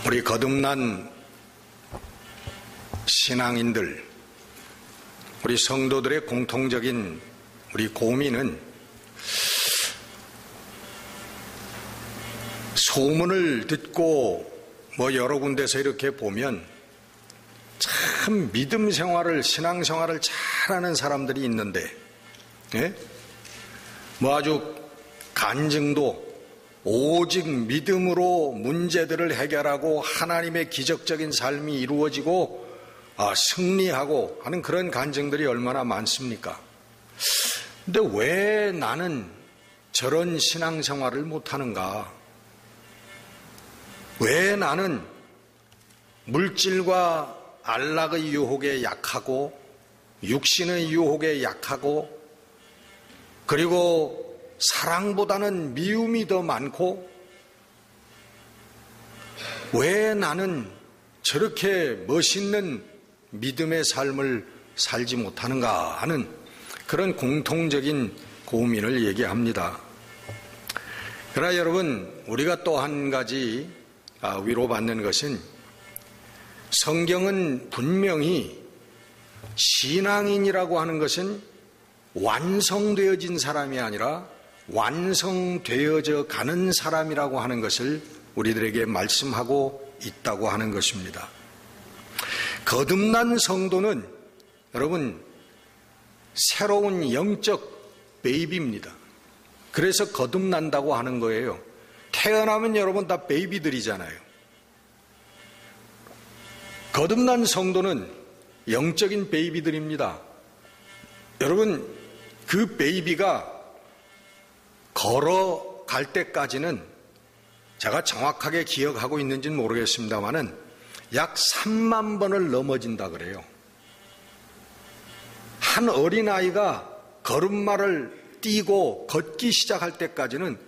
우리 거듭난 신앙인들, 우리 성도들의 공통적인 우리 고민은 소문을 듣고 여러 군데서 이렇게 보면 참 믿음 생활을, 신앙 생활을 잘하는 사람들이 있는데, 아주 간증도 오직 믿음으로 문제들을 해결하고 하나님의 기적적인 삶이 이루어지고 승리하고 하는 그런 간증들이 얼마나 많습니까? 근데 왜 나는 저런 신앙생활을 못하는가? 왜 나는 물질과 안락의 유혹에 약하고 육신의 유혹에 약하고 그리고 사랑보다는 미움이 더 많고 왜 나는 저렇게 멋있는 믿음의 삶을 살지 못하는가 하는 그런 공통적인 고민을 얘기합니다. 그러나 여러분, 우리가 또 한 가지 위로받는 것은 성경은 분명히 신앙인이라고 하는 것은 완성되어진 사람이 아니라 완성되어져 가는 사람이라고 하는 것을 우리들에게 말씀하고 있다고 하는 것입니다. 거듭난 성도는 여러분 새로운 영적 베이비입니다. 그래서 거듭난다고 하는 거예요. 태어나면 여러분 다 베이비들이잖아요. 거듭난 성도는 영적인 베이비들입니다. 여러분, 그 베이비가 걸어갈 때까지는 제가 정확하게 기억하고 있는지는 모르겠습니다만은 약 3만 번을 넘어진다 그래요. 한 어린아이가 걸음마를 띄고 걷기 시작할 때까지는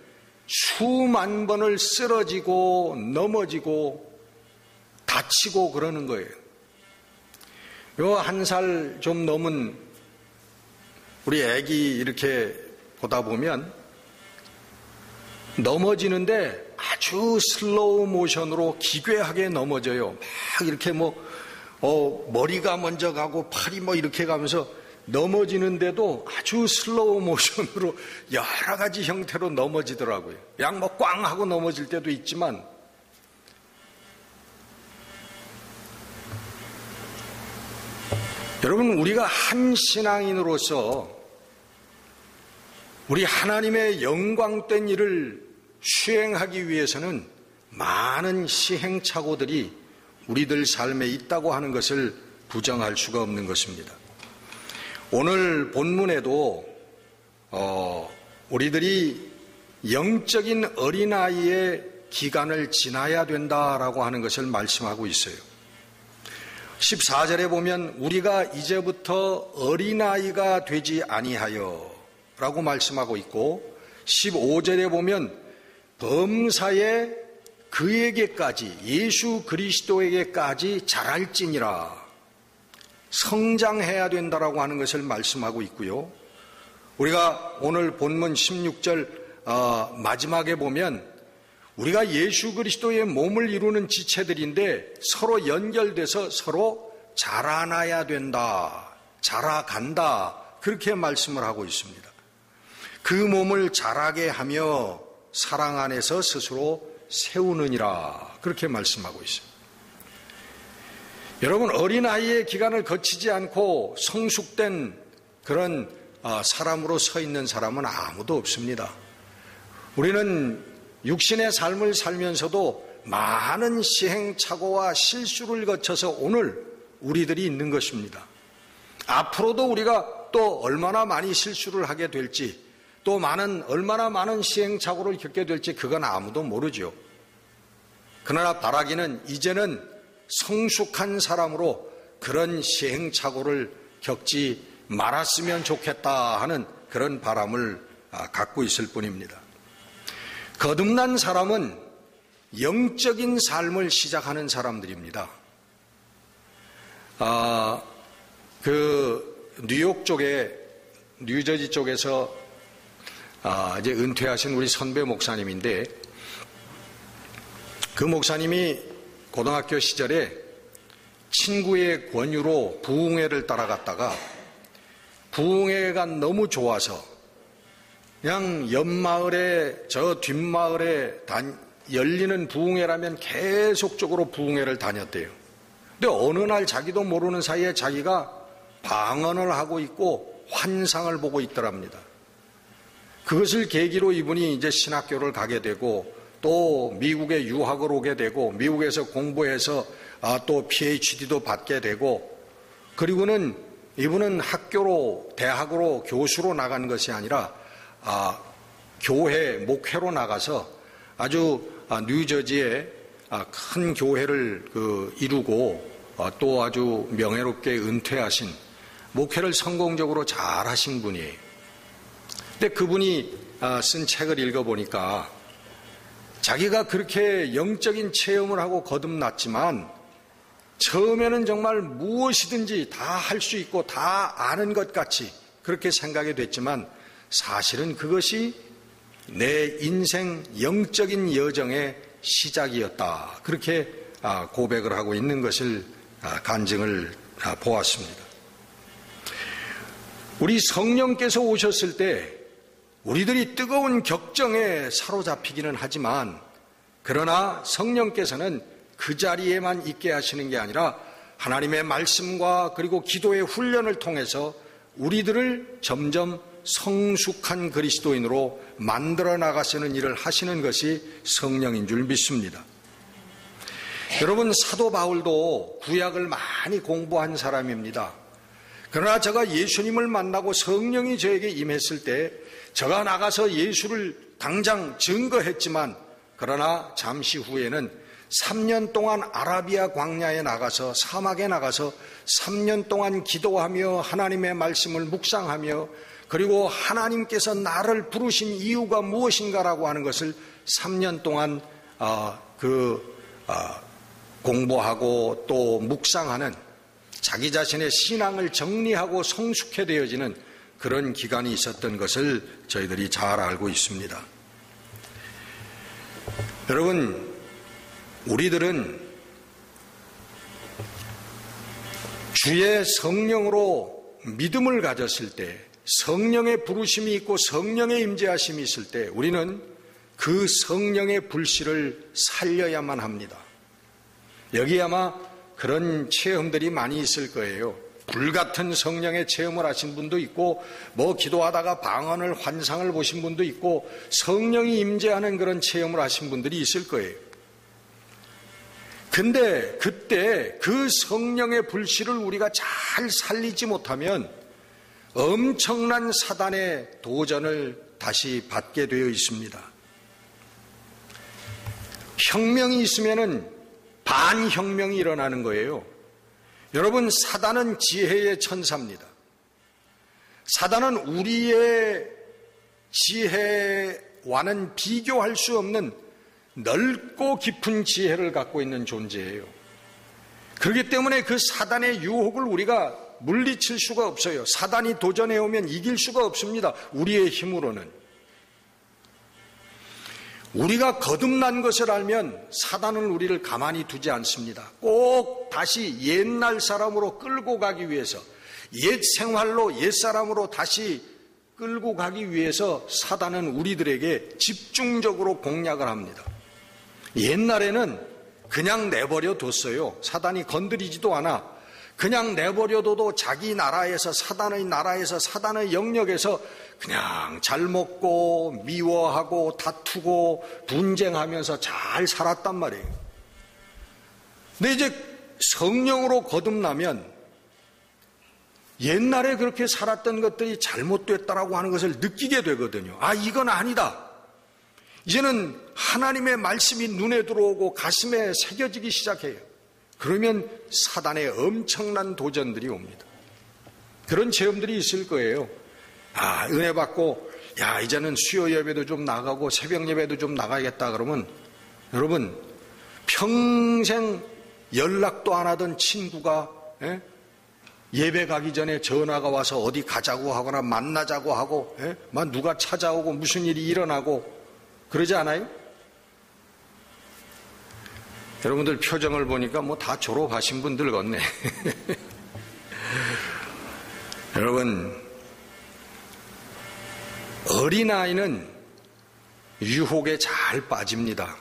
수만 번을 쓰러지고 넘어지고 다치고 그러는 거예요. 요 1살 좀 넘은 우리 애기 이렇게 보다 보면 넘어지는데 아주 슬로우 모션으로 기괴하게 넘어져요. 막 이렇게 머리가 먼저 가고 팔이 이렇게 가면서 넘어지는데도 아주 슬로우 모션으로 여러 가지 형태로 넘어지더라고요. 그냥 꽝 하고 넘어질 때도 있지만 여러분, 우리가 한 신앙인으로서 우리 하나님의 영광된 일을 수행하기 위해서는 많은 시행착오들이 우리들 삶에 있다고 하는 것을 부정할 수가 없는 것입니다. 오늘 본문에도 우리들이 영적인 어린아이의 기간을 지나야 된다라고 하는 것을 말씀하고 있어요. 14절에 보면 우리가 이제부터 어린아이가 되지 아니하여 라고 말씀하고 있고 15절에 보면 범사에 그에게까지 예수 그리스도에게까지 자랄지니라 성장해야 된다라고 하는 것을 말씀하고 있고요. 우리가 오늘 본문 16절 마지막에 보면 우리가 예수 그리스도의 몸을 이루는 지체들인데 서로 연결돼서 서로 자라나야 된다, 자라간다 그렇게 말씀을 하고 있습니다. 그 몸을 자라게 하며 사랑 안에서 스스로 세우느니라 그렇게 말씀하고 있습니다. 여러분, 어린아이의 기간을 거치지 않고 성숙된 그런 사람으로 서 있는 사람은 아무도 없습니다. 우리는 육신의 삶을 살면서도 많은 시행착오와 실수를 거쳐서 오늘 우리들이 있는 것입니다. 앞으로도 우리가 또 얼마나 많이 실수를 하게 될지 또 얼마나 많은 시행착오를 겪게 될지 그건 아무도 모르죠. 그러나 바라기는 이제는 성숙한 사람으로 그런 시행착오를 겪지 말았으면 좋겠다 하는 그런 바람을 갖고 있을 뿐입니다. 거듭난 사람은 영적인 삶을 시작하는 사람들입니다. 뉴욕 쪽에, 뉴저지 쪽에서 이제 은퇴하신 우리 선배 목사님인데 그 목사님이 고등학교 시절에 친구의 권유로 부흥회를 따라갔다가 부흥회가 너무 좋아서 그냥 옆마을에 저 뒷마을에 열리는 부흥회라면 계속적으로 부흥회를 다녔대요. 근데 어느 날 자기도 모르는 사이에 자기가 방언을 하고 있고 환상을 보고 있더랍니다. 그것을 계기로 이분이 이제 신학교를 가게 되고 또 미국에 유학을 오게 되고 미국에서 공부해서 또 PhD도 받게 되고 그리고는 이분은 대학으로 교수로 나간 것이 아니라 교회 목회로 나가서 아주 뉴저지에 큰 교회를 이루고 또 아주 명예롭게 은퇴하신 목회를 성공적으로 잘 하신 분이에요. 근데 그분이 쓴 책을 읽어보니까 자기가 그렇게 영적인 체험을 하고 거듭났지만 처음에는 정말 무엇이든지 다 할 수 있고 다 아는 것 같이 그렇게 생각이 됐지만 사실은 그것이 내 인생 영적인 여정의 시작이었다. 그렇게 고백을 하고 있는 것을 간증을 보았습니다. 우리 성령께서 오셨을 때 우리들이 뜨거운 격정에 사로잡히기는 하지만 그러나 성령께서는 그 자리에만 있게 하시는 게 아니라 하나님의 말씀과 그리고 기도의 훈련을 통해서 우리들을 점점 성숙한 그리스도인으로 만들어 나가시는 일을 하시는 것이 성령인 줄 믿습니다. 여러분, 사도 바울도 구약을 많이 공부한 사람입니다. 그러나 제가 예수님을 만나고 성령이 저에게 임했을 때 제가 나가서 예수를 당장 증거했지만 그러나 잠시 후에는 3년 동안 아라비아 광야에 나가서 사막에 나가서 3년 동안 기도하며 하나님의 말씀을 묵상하며 그리고 하나님께서 나를 부르신 이유가 무엇인가라고 하는 것을 3년 동안 공부하고 또 묵상하는 자기 자신의 신앙을 정리하고 성숙해 되어지는 그런 기간이 있었던 것을 저희들이 잘 알고 있습니다. 여러분, 우리들은 주의 성령으로 믿음을 가졌을 때 성령의 부르심이 있고 성령의 임재하심이 있을 때 우리는 그 성령의 불씨를 살려야만 합니다. 여기 아마 그런 체험들이 많이 있을 거예요. 불같은 성령의 체험을 하신 분도 있고 기도하다가 방언을 환상을 보신 분도 있고 성령이 임재하는 그런 체험을 하신 분들이 있을 거예요. 근데 그때 그 성령의 불씨를 우리가 잘 살리지 못하면 엄청난 사단의 도전을 다시 받게 되어 있습니다. 혁명이 있으면은 반혁명이 일어나는 거예요. 여러분, 사단은 지혜의 천사입니다. 사단은 우리의 지혜와는 비교할 수 없는 넓고 깊은 지혜를 갖고 있는 존재예요. 그렇기 때문에 그 사단의 유혹을 우리가 물리칠 수가 없어요. 사단이 도전해 오면 이길 수가 없습니다. 우리의 힘으로는. 우리가 거듭난 것을 알면 사단은 우리를 가만히 두지 않습니다. 꼭 다시 옛날 사람으로 끌고 가기 위해서, 옛 생활로 옛 사람으로 다시 끌고 가기 위해서 사단은 우리들에게 집중적으로 공략을 합니다. 옛날에는 그냥 내버려 뒀어요. 사단이 건드리지도 않아. 그냥 내버려둬도 자기 나라에서, 사단의 나라에서, 사단의 영역에서 그냥 잘 먹고 미워하고 다투고 분쟁하면서 잘 살았단 말이에요. 근데 이제 성령으로 거듭나면 옛날에 그렇게 살았던 것들이 잘못됐다라고 하는 것을 느끼게 되거든요. 이건 아니다. 이제는 하나님의 말씀이 눈에 들어오고 가슴에 새겨지기 시작해요. 그러면 사단의 엄청난 도전들이 옵니다. 그런 체험들이 있을 거예요. 은혜 받고 이제는 수요 예배도 좀 나가고 새벽 예배도 좀 나가야겠다 그러면 여러분, 평생 연락도 안 하던 친구가 예배 가기 전에 전화가 와서 어디 가자고 하거나 만나자고 하고 누가 찾아오고 무슨 일이 일어나고 그러지 않아요? 여러분들 표정을 보니까 뭐 다 졸업하신 분들 같네. 여러분, 어린아이는 유혹에 잘 빠집니다.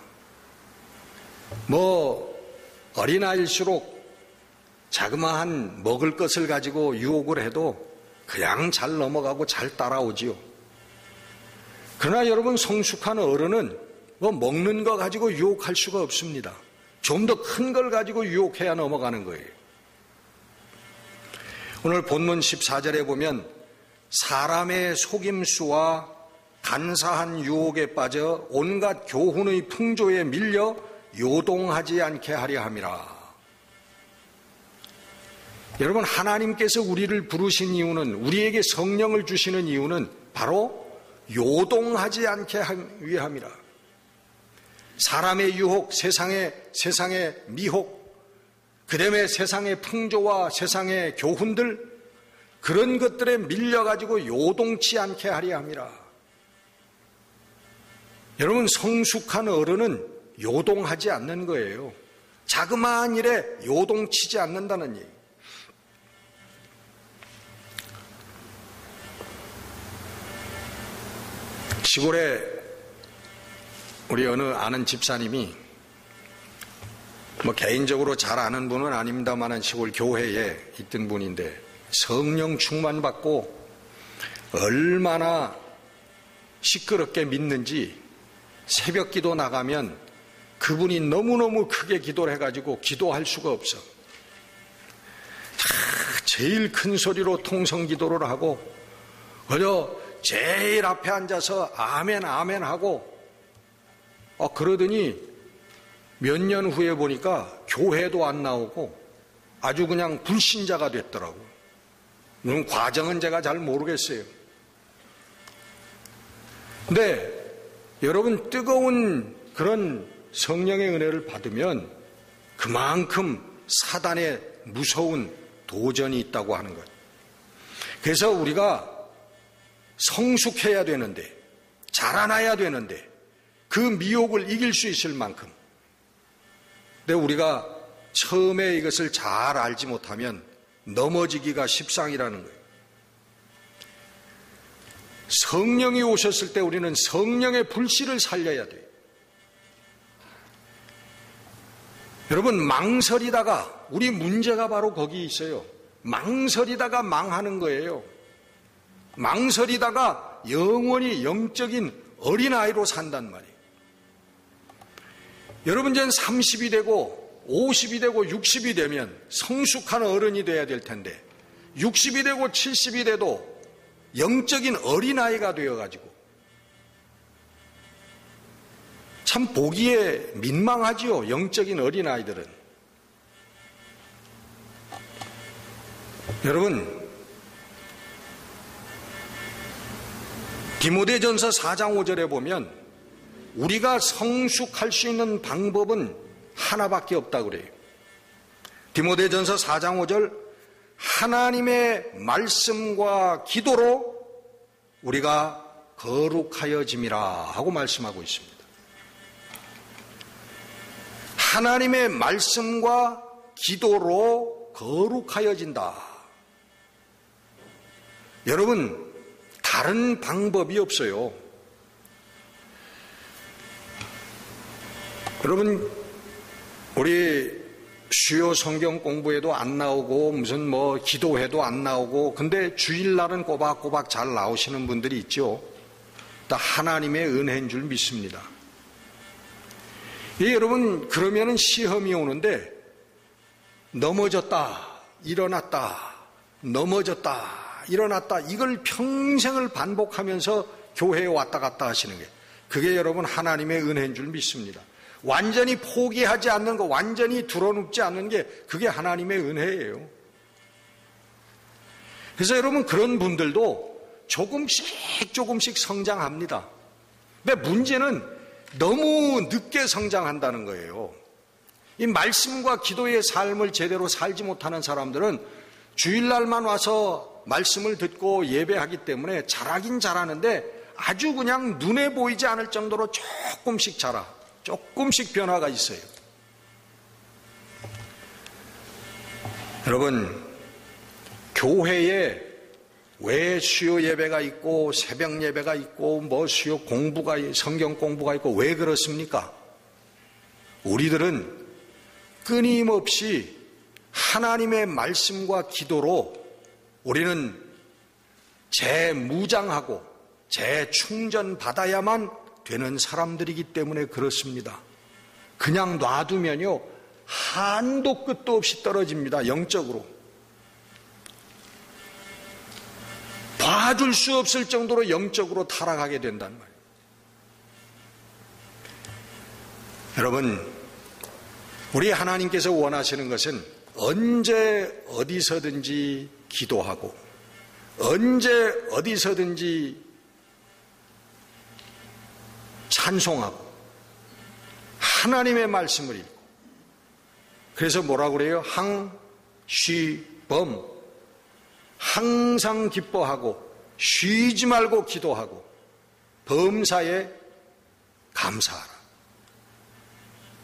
어린아이일수록 자그마한 먹을 것을 가지고 유혹을 해도 그냥 잘 넘어가고 잘 따라오지요. 그러나 여러분, 성숙한 어른은 먹는 거 가지고 유혹할 수가 없습니다. 좀 더 큰 걸 가지고 유혹해야 넘어가는 거예요. 오늘 본문 14절에 보면 사람의 속임수와 간사한 유혹에 빠져 온갖 교훈의 풍조에 밀려 요동하지 않게 하려 함이라. 여러분, 하나님께서 우리를 부르신 이유는, 우리에게 성령을 주시는 이유는 바로 요동하지 않게 하기 위함이라. 사람의 유혹, 세상의 미혹, 그다음에 세상의 풍조와 세상의 교훈들, 그런 것들에 밀려가지고 요동치 않게 하려 함이라. 여러분, 성숙한 어른은 요동하지 않는 거예요. 자그마한 일에 요동치지 않는다는 얘기. 시골에 우리 어느 아는 집사님이, 개인적으로 잘 아는 분은 아닙니다만 시골 교회에 있던 분인데 성령 충만받고 얼마나 시끄럽게 믿는지 새벽 기도 나가면 그분이 너무너무 크게 기도를 해가지고 기도할 수가 없어. 제일 큰 소리로 통성 기도를 하고 그저 제일 앞에 앉아서 아멘 아멘 하고 그러더니 몇 년 후에 보니까 교회도 안 나오고 아주 그냥 불신자가 됐더라고요. 물론 과정은 제가 잘 모르겠어요. 근데 여러분, 뜨거운 그런 성령의 은혜를 받으면 그만큼 사단의 무서운 도전이 있다고 하는 것. 그래서 우리가 성숙해야 되는데, 자라나야 되는데, 그 미혹을 이길 수 있을 만큼. 근데 우리가 처음에 이것을 잘 알지 못하면 넘어지기가 십상이라는 거예요. 성령이 오셨을 때 우리는 성령의 불씨를 살려야 돼요. 여러분, 망설이다가, 우리 문제가 바로 거기 있어요. 망설이다가 망하는 거예요. 망설이다가 영원히 영적인 어린아이로 산단 말이에요. 여러분, 이제 30이 되고 50이 되고 60이 되면 성숙한 어른이 돼야 될 텐데 60이 되고 70이 돼도 영적인 어린아이가 되어가지고 참 보기에 민망하지요. 영적인 어린아이들은. 여러분, 디모데전서 4장 5절에 보면 우리가 성숙할 수 있는 방법은 하나밖에 없다고 그래요. 디모데전서 4장 5절, 하나님의 말씀과 기도로 우리가 거룩하여짐이라 하고 말씀하고 있습니다. 하나님의 말씀과 기도로 거룩하여진다. 여러분, 다른 방법이 없어요. 여러분, 우리 주요 성경 공부에도 안 나오고 무슨 기도회도 안 나오고, 근데 주일날은 꼬박꼬박 잘 나오시는 분들이 있죠. 다 하나님의 은혜인 줄 믿습니다. 여러분, 그러면은 시험이 오는데 넘어졌다 일어났다 넘어졌다 일어났다, 이걸 평생을 반복하면서 교회에 왔다 갔다 하시는 게, 그게 여러분 하나님의 은혜인 줄 믿습니다. 완전히 포기하지 않는 거, 완전히 드러눕지 않는 게 그게 하나님의 은혜예요. 그래서 여러분, 그런 분들도 조금씩 성장합니다. 근데 문제는 너무 늦게 성장한다는 거예요. 이 말씀과 기도의 삶을 제대로 살지 못하는 사람들은 주일날만 와서 말씀을 듣고 예배하기 때문에 잘하긴 잘하는데 아주 그냥 눈에 보이지 않을 정도로 조금씩 자라, 조금씩 변화가 있어요. 여러분, 교회에 왜 수요 예배가 있고 새벽 예배가 있고 뭐 수요 공부가 성경 공부가 있고 왜 그렇습니까? 우리들은 끊임없이 하나님의 말씀과 기도로 우리는 재무장하고 재충전 받아야만 되는 사람들이기 때문에 그렇습니다. 그냥 놔두면요 한도 끝도 없이 떨어집니다. 영적으로 봐줄 수 없을 정도로 영적으로 타락하게 된단 말이에요. 여러분, 우리 하나님께서 원하시는 것은 언제 어디서든지 기도하고 언제 어디서든지 찬송하고 하나님의 말씀을 읽고, 그래서 뭐라고 그래요? 항쉬범, 항상 기뻐하고 쉬지 말고 기도하고 범사에 감사하라.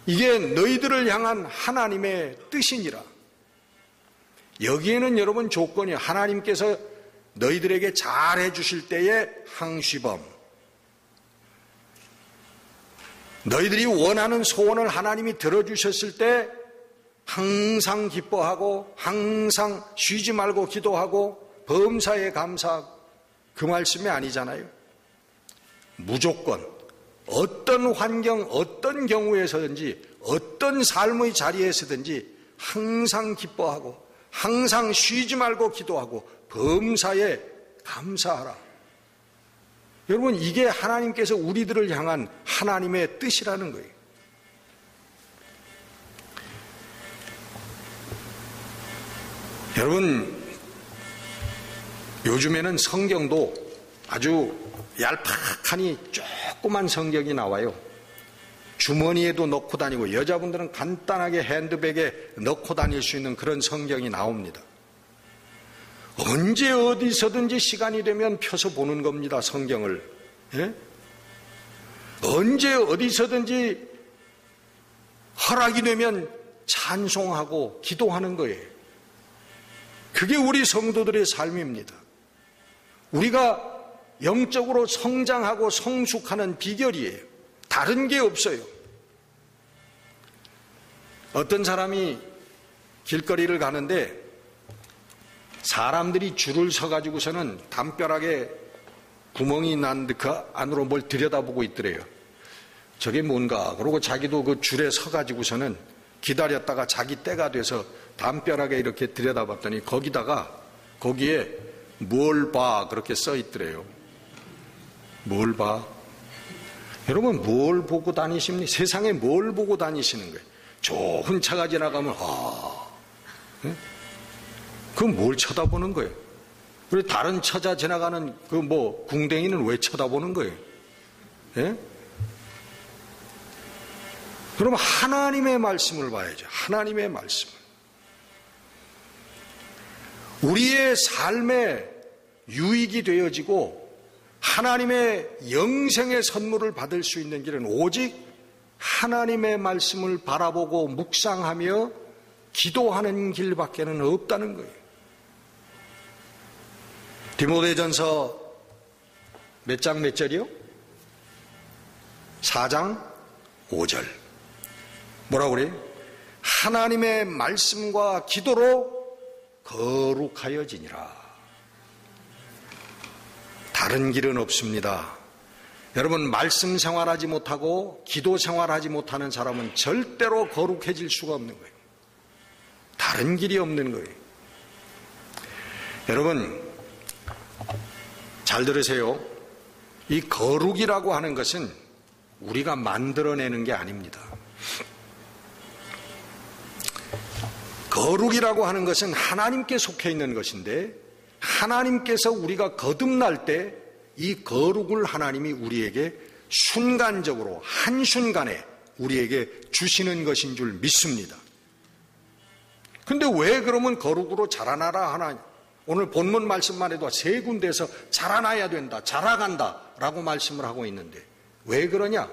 이게 너희들을 향한 하나님의 뜻이니라. 여기에는 여러분 조건이, 하나님께서 너희들에게 잘해 주실 때에 항쉬범, 너희들이 원하는 소원을 하나님이 들어주셨을 때 항상 기뻐하고 항상 쉬지 말고 기도하고 범사에 감사하고, 그 말씀이 아니잖아요. 무조건 어떤 환경, 어떤 경우에서든지 어떤 삶의 자리에서든지 항상 기뻐하고 항상 쉬지 말고 기도하고 범사에 감사하라. 여러분, 이게 하나님께서 우리들을 향한 하나님의 뜻이라는 거예요. 여러분, 요즘에는 성경도 아주 얄팍하니 조그만 성경이 나와요. 주머니에도 넣고 다니고 여자분들은 간단하게 핸드백에 넣고 다닐 수 있는 그런 성경이 나옵니다. 언제 어디서든지 시간이 되면 펴서 보는 겁니다, 성경을. 예? 언제 어디서든지 허락이 되면 찬송하고 기도하는 거예요. 그게 우리 성도들의 삶입니다. 우리가 영적으로 성장하고 성숙하는 비결이에요. 다른 게 없어요. 어떤 사람이 길거리를 가는데 사람들이 줄을 서가지고서는 담벼락에 구멍이 난 그 안으로 뭘 들여다보고 있더래요. 저게 뭔가. 그러고 자기도 그 줄에 서가지고서는 기다렸다가 자기 때가 돼서 담벼락에 이렇게 들여다봤더니 거기에 뭘 봐 그렇게 써 있더래요. 뭘 봐? 여러분, 뭘 보고 다니십니까? 세상에 뭘 보고 다니시는 거예요? 좋은 차가 지나가면 예? 그건 뭘 쳐다보는 거예요? 그리고 다른 처자 지나가는 그 궁뎅이는 왜 쳐다보는 거예요? 예? 그럼 하나님의 말씀을 봐야죠. 하나님의 말씀을. 우리의 삶에 유익이 되어지고 하나님의 영생의 선물을 받을 수 있는 길은 오직 하나님의 말씀을 바라보고 묵상하며 기도하는 길밖에는 없다는 거예요. 디모데전서 몇 장 몇 절이요? 4장 5절. 뭐라고 그래요? 하나님의 말씀과 기도로 거룩하여지니라. 다른 길은 없습니다. 여러분, 말씀 생활하지 못하고 기도 생활하지 못하는 사람은 절대로 거룩해질 수가 없는 거예요. 다른 길이 없는 거예요. 여러분, 잘 들으세요. 이 거룩이라고 하는 것은 우리가 만들어내는 게 아닙니다. 거룩이라고 하는 것은 하나님께 속해 있는 것인데, 하나님께서 우리가 거듭날 때 이 거룩을 하나님이 우리에게 순간적으로 한순간에 우리에게 주시는 것인 줄 믿습니다. 근데 왜 그러면 거룩으로 자라나라 하나? 오늘 본문 말씀만 해도 세 군데에서 자라나야 된다, 자라간다 라고 말씀을 하고 있는데 왜 그러냐?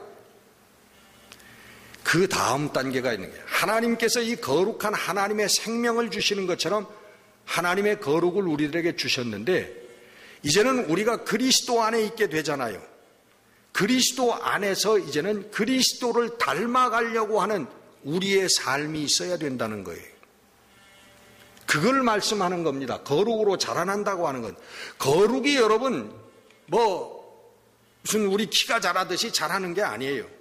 그 다음 단계가 있는 거예요. 하나님께서 이 거룩한 하나님의 생명을 주시는 것처럼 하나님의 거룩을 우리들에게 주셨는데 이제는 우리가 그리스도 안에 있게 되잖아요. 그리스도 안에서 이제는 그리스도를 닮아가려고 하는 우리의 삶이 있어야 된다는 거예요. 그걸 말씀하는 겁니다. 거룩으로 자라난다고 하는 건. 거룩이 여러분 무슨 우리 키가 자라듯이 자라는 게 아니에요.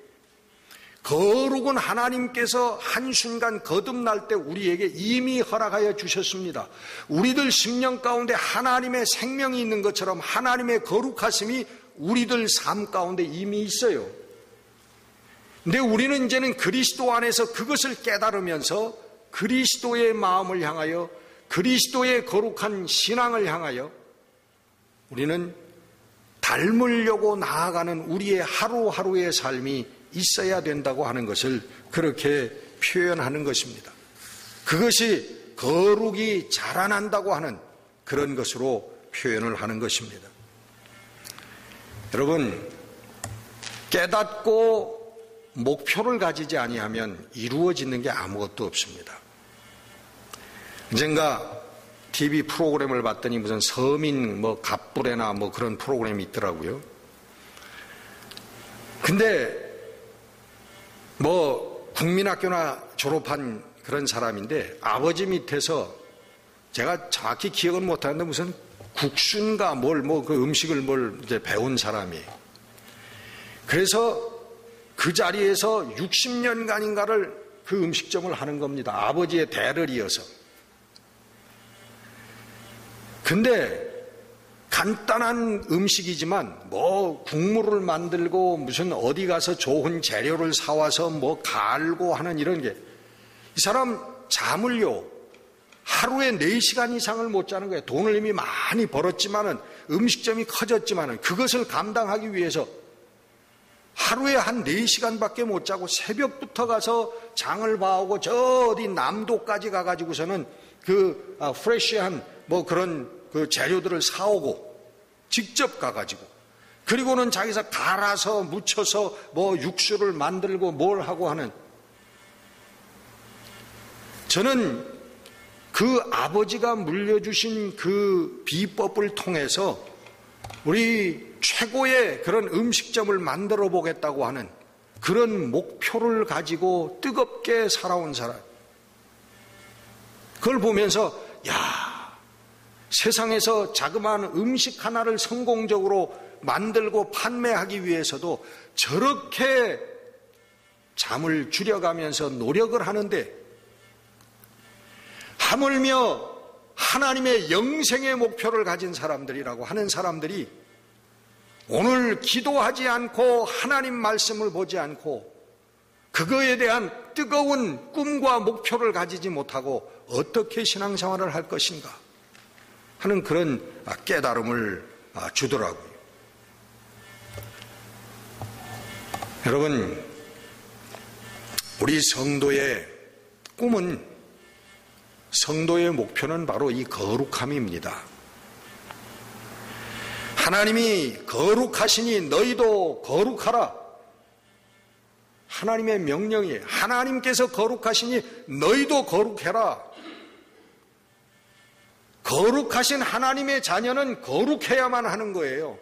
거룩은 하나님께서 한순간 거듭날 때 우리에게 이미 허락하여 주셨습니다. 우리들 심령 가운데 하나님의 생명이 있는 것처럼 하나님의 거룩하심이 우리들 삶 가운데 이미 있어요. 근데 우리는 이제는 그리스도 안에서 그것을 깨달으면서 그리스도의 마음을 향하여 그리스도의 거룩한 신앙을 향하여 우리는 닮으려고 나아가는 우리의 하루하루의 삶이 있어야 된다고 하는 것을 그렇게 표현하는 것입니다. 그것이 거룩이 자라난다고 하는 그런 것으로 표현을 하는 것입니다. 여러분, 깨닫고 목표를 가지지 아니하면 이루어지는 게 아무것도 없습니다. 언젠가 TV 프로그램을 봤더니 무슨 서민 갑부레나 그런 프로그램이 있더라고요. 근데 국민학교나 졸업한 그런 사람인데 아버지 밑에서 제가 정확히 기억은 못하는데 무슨 국수인가 그 음식을 이제 배운 사람이에요. 그래서 그 자리에서 60년간인가를 그 음식점을 하는 겁니다. 아버지의 대를 이어서. 근데 간단한 음식이지만 국물을 만들고 무슨 어디 가서 좋은 재료를 사와서 갈고 하는 이런 게 이 사람 잠을요 하루에 4시간 이상을 못 자는 거예요. 돈을 이미 많이 벌었지만은 음식점이 커졌지만은 그것을 감당하기 위해서 하루에 한 4시간밖에 못 자고 새벽부터 가서 장을 봐오고 저 어디 남도까지 가가지고서는 그 프레시한 그런 그 재료들을 사오고 직접 가가지고 그리고는 자기가 갈아서 묻혀서 육수를 만들고 뭘 하고 하는 저는 그 아버지가 물려주신 그 비법을 통해서 우리 최고의 그런 음식점을 만들어 보겠다고 하는 그런 목표를 가지고 뜨겁게 살아온 사람 그걸 보면서 세상에서 자그마한 음식 하나를 성공적으로 만들고 판매하기 위해서도 저렇게 잠을 줄여가면서 노력을 하는데 하물며 하나님의 영생의 목표를 가진 사람들이라고 하는 사람들이 오늘 기도하지 않고 하나님 말씀을 보지 않고 그거에 대한 뜨거운 꿈과 목표를 가지지 못하고 어떻게 신앙생활을 할 것인가 하는 그런 깨달음을 주더라고요. 여러분, 우리 성도의 꿈은 성도의 목표는 바로 이 거룩함입니다. 하나님이 거룩하시니 너희도 거룩하라. 하나님의 명령이에요. 하나님께서 거룩하시니 너희도 거룩해라. 거룩하신 하나님의 자녀는 거룩해야만 하는 거예요.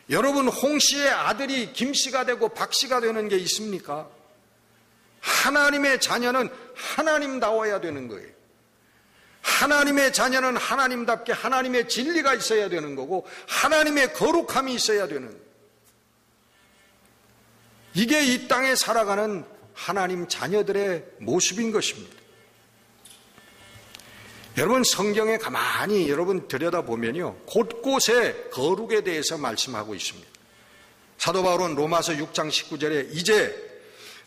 여러분, 홍씨의 아들이 김씨가 되고 박씨가 되는 게 있습니까? 하나님의 자녀는 하나님다워야 되는 거예요. 하나님의 자녀는 하나님답게 하나님의 진리가 있어야 되는 거고 하나님의 거룩함이 있어야 되는 거예요. 이게 이 땅에 살아가는 하나님 자녀들의 모습인 것입니다. 여러분, 성경에 가만히 여러분 들여다보면요 곳곳에 거룩에 대해서 말씀하고 있습니다. 사도 바울은 로마서 6장 19절에 이제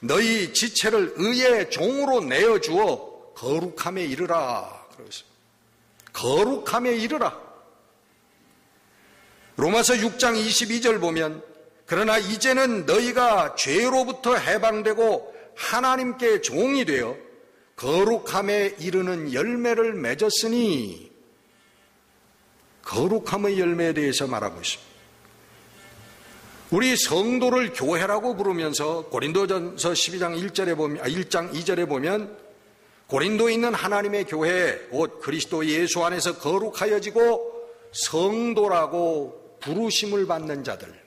너희 지체를 의의 종으로 내어주어 거룩함에 이르라. 그러겠어요. 거룩함에 이르라. 로마서 6장 22절 보면 그러나 이제는 너희가 죄로부터 해방되고 하나님께 종이 되어 거룩함에 이르는 열매를 맺었으니 거룩함의 열매에 대해서 말하고 있습니다. 우리 성도를 교회라고 부르면서 고린도전서 12장 1장 2절에 보면 고린도에 있는 하나님의 교회 곧 그리스도 예수 안에서 거룩하여지고 성도라고 부르심을 받는 자들.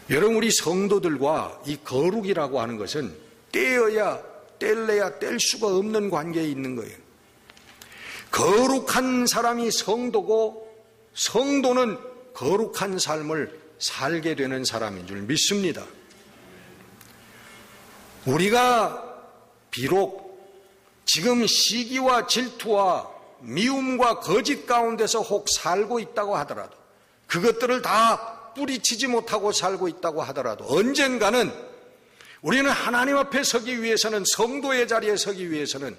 여러분, 우리 성도들과 이 거룩이라고 하는 것은 뗄래야 뗄 수가 없는 관계에 있는 거예요. 거룩한 사람이 성도고 성도는 거룩한 삶을 살게 되는 사람인 줄 믿습니다. 우리가 비록 지금 시기와 질투와 미움과 거짓 가운데서 혹 살고 있다고 하더라도, 그것들을 다 뿌리치지 못하고 살고 있다고 하더라도 언젠가는 우리는 하나님 앞에 서기 위해서는, 성도의 자리에 서기 위해서는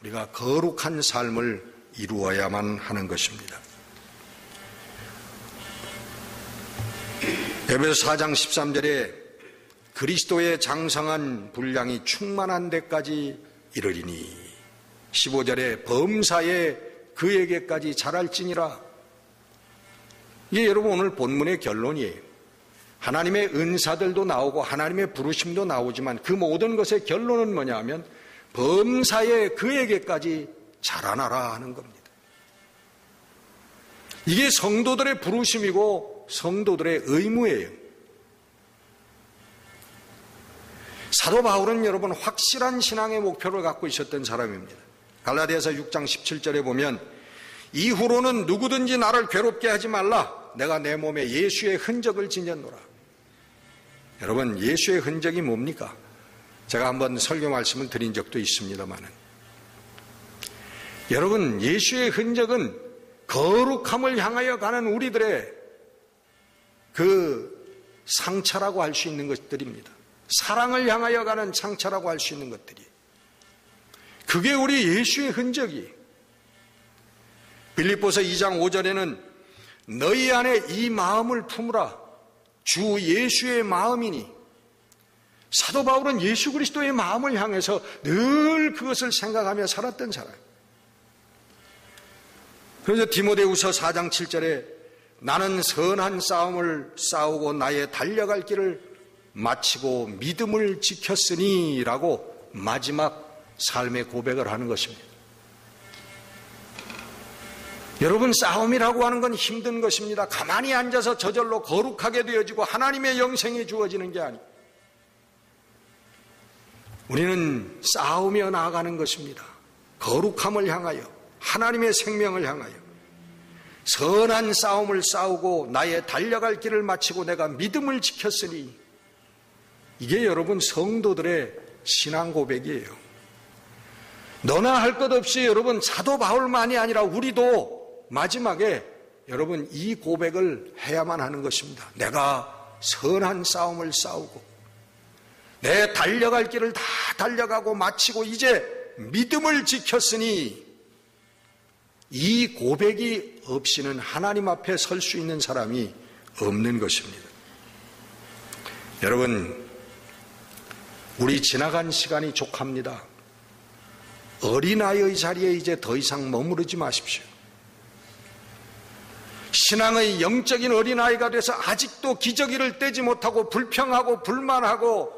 우리가 거룩한 삶을 이루어야만 하는 것입니다. 에베소 4장 13절에 그리스도의 장성한 분량이 충만한 데까지 이르리니, 15절에 범사에 그에게까지 자랄지니라. 이게 여러분 오늘 본문의 결론이에요. 하나님의 은사들도 나오고 하나님의 부르심도 나오지만 그 모든 것의 결론은 뭐냐 하면 범사에 그에게까지 자라나라 하는 겁니다. 이게 성도들의 부르심이고 성도들의 의무예요. 사도 바울은 여러분 확실한 신앙의 목표를 갖고 있었던 사람입니다. 갈라디아서 6장 17절에 보면 이후로는 누구든지 나를 괴롭게 하지 말라. 내가 내 몸에 예수의 흔적을 지녔노라. 여러분, 예수의 흔적이 뭡니까? 제가 한번 설교 말씀을 드린 적도 있습니다만은, 여러분, 예수의 흔적은 거룩함을 향하여 가는 우리들의 그 상처라고 할 수 있는 것들입니다. 사랑을 향하여 가는 상처라고 할 수 있는 것들이, 그게 우리 예수의 흔적이. 빌립보서 2장 5절에는 너희 안에 이 마음을 품으라. 주 예수의 마음이니. 사도 바울은 예수 그리스도의 마음을 향해서 늘 그것을 생각하며 살았던 사람. 그래서 디모데후서 4장 7절에 나는 선한 싸움을 싸우고 나의 달려갈 길을 마치고 믿음을 지켰으니 라고 마지막 삶의 고백을 하는 것입니다. 여러분, 싸움이라고 하는 건 힘든 것입니다. 가만히 앉아서 저절로 거룩하게 되어지고 하나님의 영생이 주어지는 게 아니에요. 우리는 싸우며 나아가는 것입니다. 거룩함을 향하여, 하나님의 생명을 향하여 선한 싸움을 싸우고 나의 달려갈 길을 마치고 내가 믿음을 지켰으니, 이게 여러분 성도들의 신앙 고백이에요. 너나 할 것 없이 여러분 사도 바울만이 아니라 우리도 마지막에 여러분 이 고백을 해야만 하는 것입니다. 내가 선한 싸움을 싸우고 내 달려갈 길을 다 달려가고 마치고 이제 믿음을 지켰으니, 이 고백이 없이는 하나님 앞에 설 수 있는 사람이 없는 것입니다. 여러분, 우리 지나간 시간이 족합니다. 어린아이의 자리에 이제 더 이상 머무르지 마십시오. 신앙의 영적인 어린아이가 돼서 아직도 기저귀를 떼지 못하고 불평하고 불만하고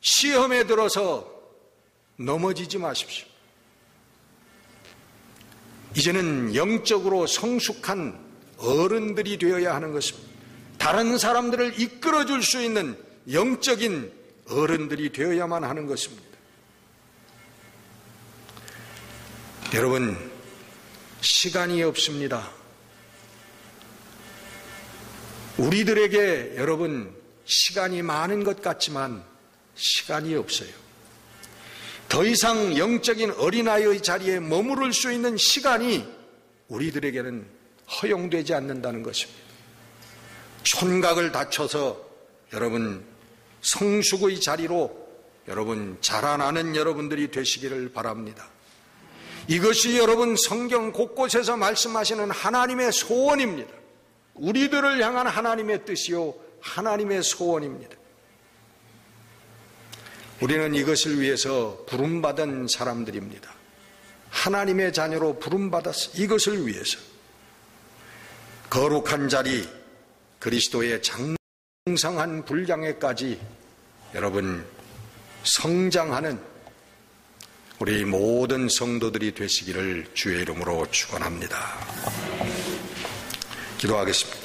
시험에 들어서 넘어지지 마십시오. 이제는 영적으로 성숙한 어른들이 되어야 하는 것입니다. 다른 사람들을 이끌어줄 수 있는 영적인 어른들이 되어야만 하는 것입니다. 여러분, 시간이 없습니다. 우리들에게 여러분 시간이 많은 것 같지만 시간이 없어요. 더 이상 영적인 어린아이의 자리에 머무를 수 있는 시간이 우리들에게는 허용되지 않는다는 것입니다. 촌각을 다쳐서 여러분 성숙의 자리로 여러분 자라나는 여러분들이 되시기를 바랍니다. 이것이 여러분 성경 곳곳에서 말씀하시는 하나님의 소원입니다. 우리들을 향한 하나님의 뜻이요 하나님의 소원입니다. 우리는 이것을 위해서 부름받은 사람들입니다. 하나님의 자녀로 부름받았어. 이것을 위해서 거룩한 자리, 그리스도의 장성한 분량에까지 여러분 성장하는 우리 모든 성도들이 되시기를 주의 이름으로 축원합니다. 기도하겠습니다.